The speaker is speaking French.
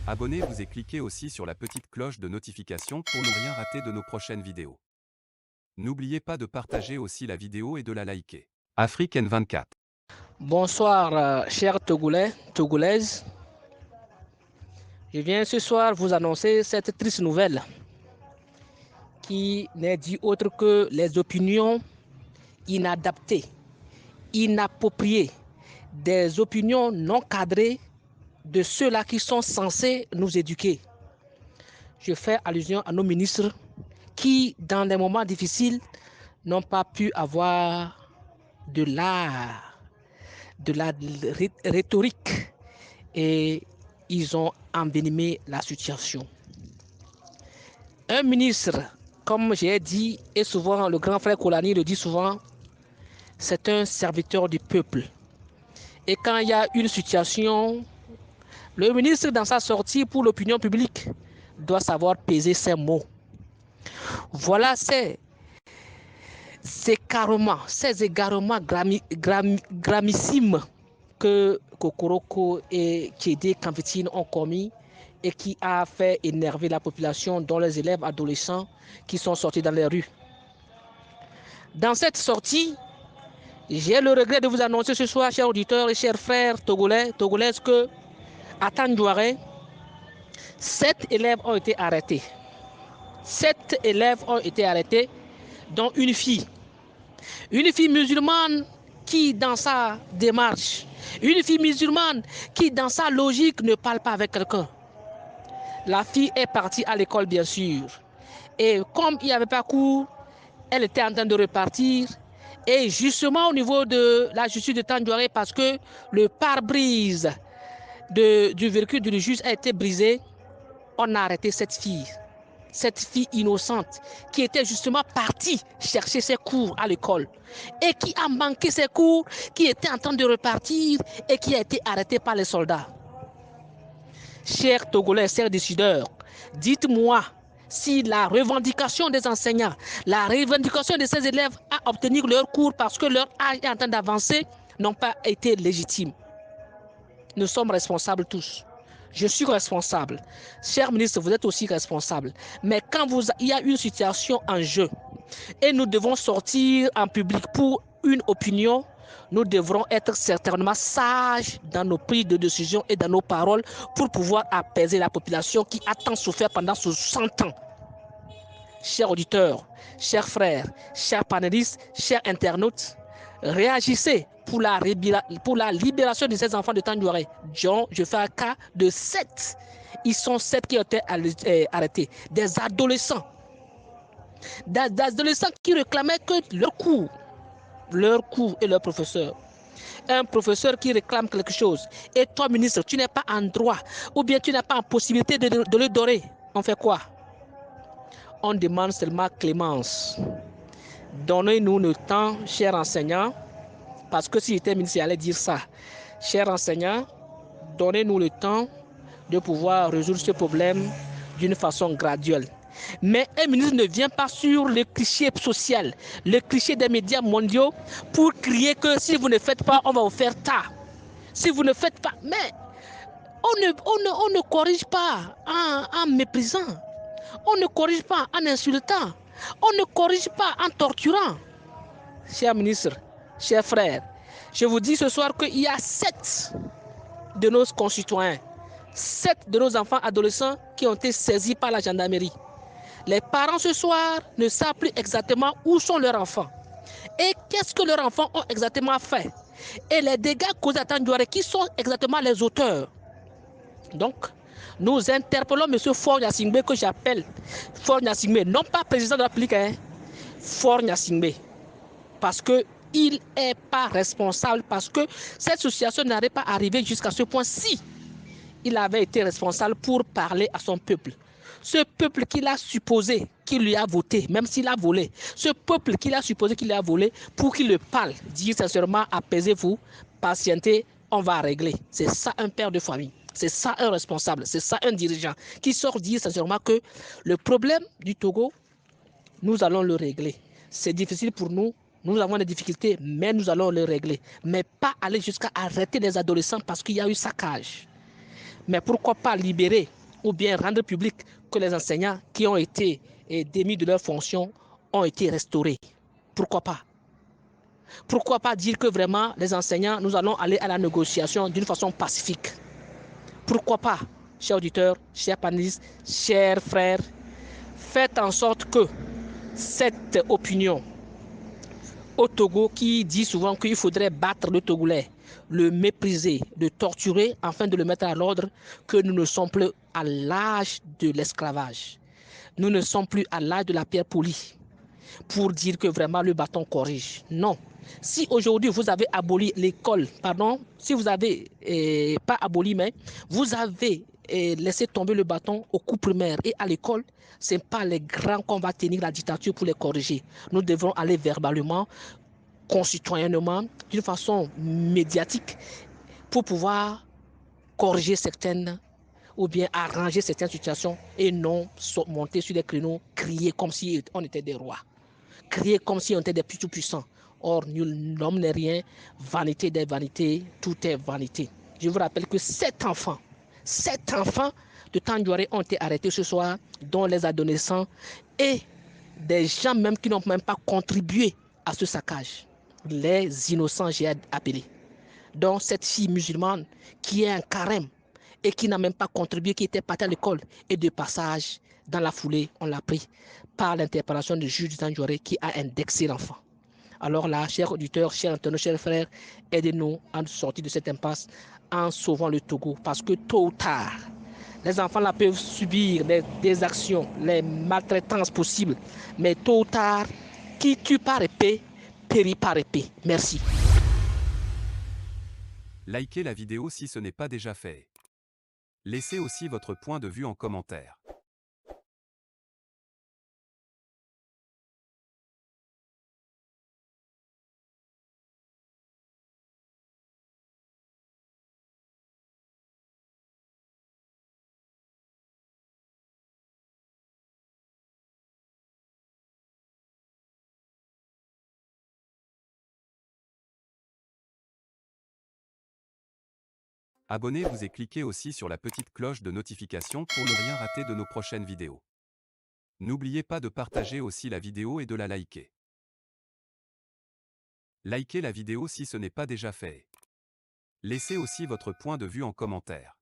Abonnez-vous et cliquez aussi sur la petite cloche de notification pour ne rien rater de nos prochaines vidéos. N'oubliez pas de partager aussi la vidéo et de la liker. Afrique N24. Bonsoir, chers Togolais, Togolaises. Je viens ce soir vous annoncer cette triste nouvelle qui n'est dit autre que les opinions inadaptées, inappropriées, des opinions non cadrées de ceux-là qui sont censés nous éduquer. Je fais allusion à nos ministres qui, dans des moments difficiles, n'ont pas pu avoir de l'art, de la rhétorique, et ils ont envenimé la situation. Un ministre, comme j'ai dit, et souvent le grand frère Kolani le dit souvent, c'est un serviteur du peuple. Et quand il y a une situation, le ministre, dans sa sortie pour l'opinion publique, doit savoir peser ses mots. Voilà ces égarements gravissimes que Kokoroko et Kédé Kamfetine ont commis et qui a fait énerver la population, dont les élèves adolescents qui sont sortis dans les rues. Dans cette sortie, j'ai le regret de vous annoncer ce soir, chers auditeurs et chers frères togolais, togolaises, que à Tandjouaré, 7 élèves ont été arrêtés. 7 élèves ont été arrêtés, dont une fille. Une fille musulmane qui, dans sa démarche, une fille musulmane qui, dans sa logique, ne parle pas avec quelqu'un. La fille est partie à l'école, bien sûr. Et comme il n'y avait pas cours, elle était en train de repartir. Et justement, au niveau de la justice de Tandjouaré, parce que le pare-brise du véhicule du juge a été brisé, on a arrêté cette fille innocente qui était justement partie chercher ses cours à l'école et qui a manqué ses cours, qui était en train de repartir et qui a été arrêtée par les soldats. Chers Togolais, chers décideurs, dites-moi si la revendication des enseignants, la revendication de ces élèves à obtenir leur cours parce que leur âge est en train d'avancer n'ont pas été légitimes. Nous sommes responsables tous. Je suis responsable. Cher ministre, vous êtes aussi responsable. Mais quand il y a une situation en jeu et nous devons sortir en public pour une opinion, nous devrons être certainement sages dans nos prises de décision et dans nos paroles pour pouvoir apaiser la population qui a tant souffert pendant 60 ans. Chers auditeurs, chers frères, chers panélistes, chers internautes, réagissez pour la libération de ces enfants de Tandjouaré. Je fais un cas de 7. Ils sont 7 qui ont été arrêtés. Des adolescents. Des adolescents qui réclamaient que leur cours et leur professeur. Un professeur qui réclame quelque chose. Et toi, ministre, tu n'es pas en droit ou bien tu n'as pas en possibilité de le donner. On fait quoi? On demande seulement clémence. Donnez-nous le temps, chers enseignants, parce que si j'étais ministre, j'allais dire ça. Chers enseignants, donnez-nous le temps de pouvoir résoudre ce problème d'une façon graduelle. Mais un ministre ne vient pas sur le cliché social, le cliché des médias mondiaux pour crier que si vous ne faites pas, on va vous faire tard. Si vous ne faites pas, mais on ne corrige pas en méprisant. On ne corrige pas en insultant. On ne corrige pas en torturant. Chers ministres, chers frères, je vous dis ce soir qu'il y a 7 de nos concitoyens, 7 de nos enfants adolescents qui ont été saisis par la gendarmerie. Les parents ce soir ne savent plus exactement où sont leurs enfants et qu'est-ce que leurs enfants ont exactement fait. Et les dégâts causés à Tandjouaré, qui sont exactement les auteurs. Donc, nous interpellons M. Faure Gnassingbé, que j'appelle Faure Gnassingbé, non pas président de la République, Faure Gnassingbé, parce qu'il n'est pas responsable, parce que cette situation n'aurait pas arrivé jusqu'à ce point si il avait été responsable pour parler à son peuple. Ce peuple qu'il a supposé qu'il lui a voté, même s'il a volé, ce peuple qu'il a supposé qu'il lui a volé, pour qu'il le parle, dire sincèrement, apaisez-vous, patientez, on va régler. C'est ça un père de famille. C'est ça un responsable, c'est ça un dirigeant qui sort dire sincèrement que le problème du Togo, nous allons le régler. C'est difficile pour nous, nous avons des difficultés, mais nous allons le régler. Mais pas aller jusqu'à arrêter les adolescents parce qu'il y a eu saccage. Mais pourquoi pas libérer ou bien rendre public que les enseignants qui ont été démis de leurs fonctions ont été restaurés. Pourquoi pas? Pourquoi pas dire que vraiment les enseignants, nous allons aller à la négociation d'une façon pacifique? Pourquoi pas, chers auditeurs, chers panélistes, chers frères, faites en sorte que cette opinion au Togo qui dit souvent qu'il faudrait battre le Togolais, le mépriser, le torturer afin de le mettre à l'ordre, que nous ne sommes plus à l'âge de l'esclavage. Nous ne sommes plus à l'âge de la pierre polie pour dire que vraiment le bâton corrige. Non. Si aujourd'hui vous avez aboli l'école, pardon, si vous avez pas aboli, mais vous avez laissé tomber le bâton au cours primaire et à l'école, ce n'est pas les grands qu'on va tenir la dictature pour les corriger. Nous devons aller verbalement, concitoyennement, d'une façon médiatique, pour pouvoir corriger certaines ou bien arranger certaines situations et non monter sur les créneaux, crier comme si on était des rois, crier comme si on était des plus puissants. Or, l'homme n'est rien, vanité des vanités, tout est vanité. Je vous rappelle que 7 enfants de Tandjouaré ont été arrêtés ce soir, dont les adolescents et des gens même qui n'ont même pas contribué à ce saccage. Les innocents, j'ai appelé. Donc cette fille musulmane qui est un carême et qui n'a même pas contribué, qui était partie à l'école et de passage, dans la foulée, on l'a pris par l'interpellation du juge Tandjouaré qui a indexé l'enfant. Alors là, chers auditeurs, chers internautes, chers frères, aidez-nous à sortir de cette impasse en sauvant le Togo parce que tôt ou tard, les enfants là peuvent subir des actions, les maltraitances possibles, mais tôt ou tard, qui tue par épée, périt par épée. Merci. Likez la vidéo si ce n'est pas déjà fait. Laissez aussi votre point de vue en commentaire. Abonnez-vous et cliquez aussi sur la petite cloche de notification pour ne rien rater de nos prochaines vidéos. N'oubliez pas de partager aussi la vidéo et de la liker. Likez la vidéo si ce n'est pas déjà fait. Laissez aussi votre point de vue en commentaire.